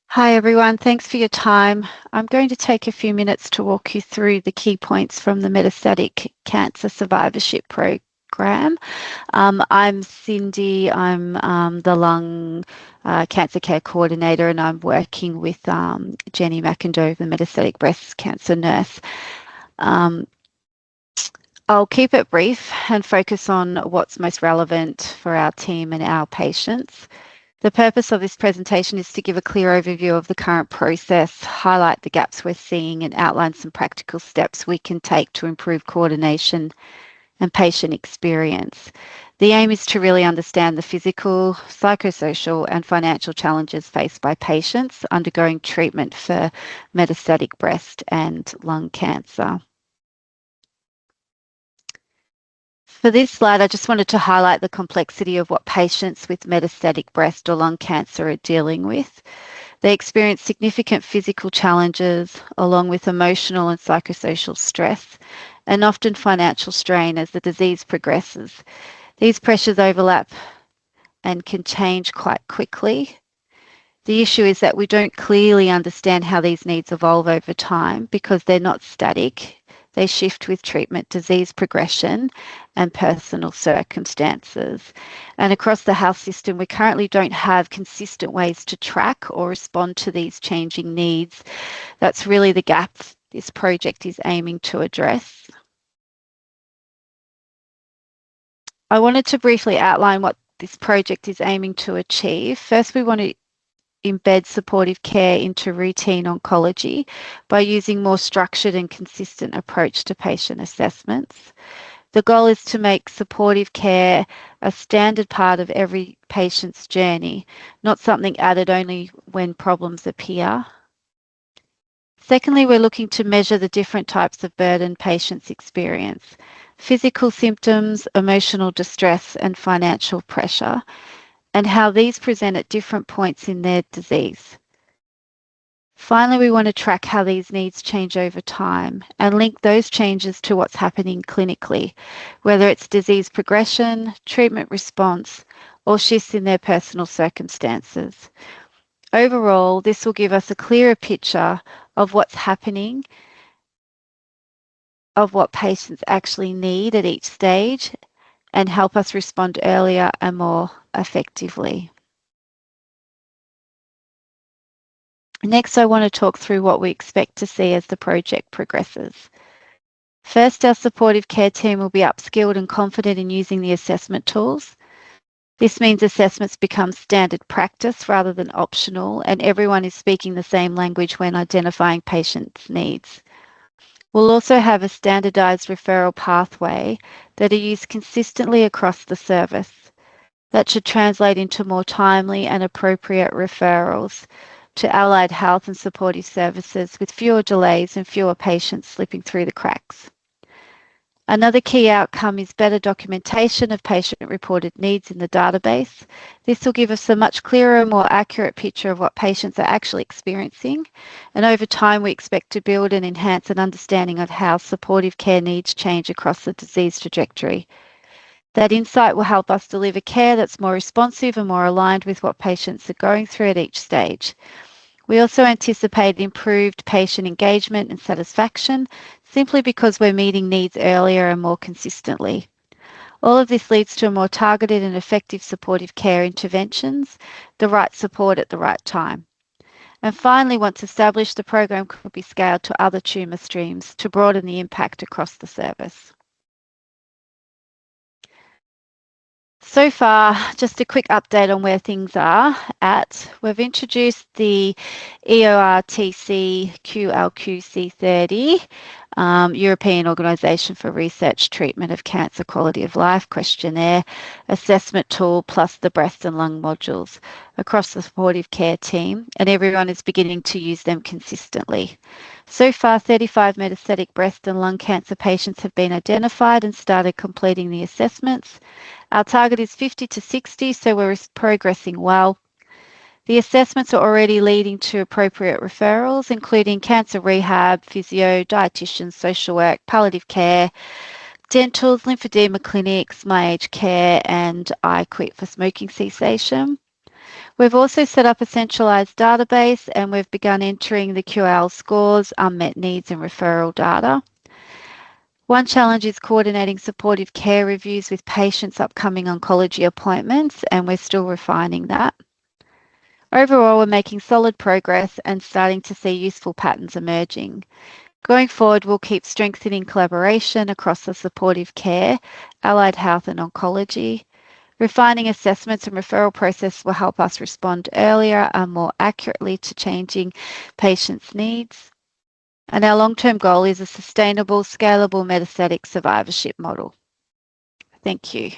Hi everyone, thanks for your time. I'm going to take a few minutes to walk you through the key points from the Metastatic Cancer Survivorship Program. I'm Cindy, I'm the Lung Cancer Care Coordinator, and I'm working with Jenny McIndoe, the Metastatic Breast Cancer Nurse. Um, I'll keep it brief and focus on what's most relevant for our team and our patients. The purpose of this presentation is to give a clear overview of the current process, highlight the gaps we're seeing, and outline some practical steps we can take to improve coordination and patient experience. The aim is to really understand the physical, psychosocial, and financial challenges faced by patients undergoing treatment for metastatic breast and lung cancer. For this slide, I just wanted to highlight the complexity of what patients with metastatic breast or lung cancer are dealing with. They experience significant physical challenges along with emotional and psychosocial stress and often financial strain as the disease progresses. These pressures overlap and can change quite quickly. The issue is that we don't clearly understand how these needs evolve over time because they're not static. They shift with treatment, disease progression, and personal circumstances. And across the health system, we currently don't have consistent ways to track or respond to these changing needs. That's really the gap this project is aiming to address. I wanted to briefly outline what this project is aiming to achieve. First, we want to embed supportive care into routine oncology by using more structured and consistent approach to patient assessments. The goal is to make supportive care a standard part of every patient's journey, not something added only when problems appear. Secondly, we're looking to measure the different types of burden patients experience: physical symptoms, emotional distress, and financial pressure, and how these present at different points in their disease. Finally, we want to track how these needs change over time and link those changes to what's happening clinically, whether it's disease progression, treatment response, or shifts in their personal circumstances. Overall, this will give us a clearer picture of what's happening, of what patients actually need at each stage, and help us respond earlier and more effectively. Next, I want to talk through what we expect to see as the project progresses. First, our supportive care team will be upskilled and confident in using the assessment tools. This means assessments become standard practice rather than optional, and everyone is speaking the same language when identifying patients' needs. We'll also have a standardised referral pathway that are used consistently across the service. That should translate into more timely and appropriate referrals to allied health and supportive services with fewer delays and fewer patients slipping through the cracks. Another key outcome is better documentation of patient-reported needs in the database. This will give us a much clearer and more accurate picture of what patients are actually experiencing, and over time we expect to build and enhance an understanding of how supportive care needs change across the disease trajectory. That insight will help us deliver care that's more responsive and more aligned with what patients are going through at each stage. We also anticipate improved patient engagement and satisfaction simply because we're meeting needs earlier and more consistently. All of this leads to a more targeted and effective supportive care interventions, the right support at the right time. And finally, once established, the program could be scaled to other tumour streams to broaden the impact across the service. So far, just a quick update on where things are at. We've introduced the EORTC QLQC30, European Organisation for Research Treatment of Cancer Quality of Life questionnaire, assessment tool, plus the breast and lung modules across the supportive care team, and everyone is beginning to use them consistently. So far, 35 metastatic breast and lung cancer patients have been identified and started completing the assessments. Our target is 50 to 60, so we're progressing well. The assessments are already leading to appropriate referrals, including cancer rehab, physio, dietitians, social work, palliative care, dentals, lymphedema clinics, my aged care, and I Quit for smoking cessation. We've also set up a centralised database and we've begun entering the QL scores, unmet needs and referral data. One challenge is coordinating supportive care reviews with patients' upcoming oncology appointments, and we're still refining that. Overall, we're making solid progress and starting to see useful patterns emerging. Going forward, we'll keep strengthening collaboration across the supportive care, allied health and oncology. Refining assessments and referral process will help us respond earlier and more accurately to changing patients' needs. And our long-term goal is a sustainable, scalable metastatic survivorship model. Thank you.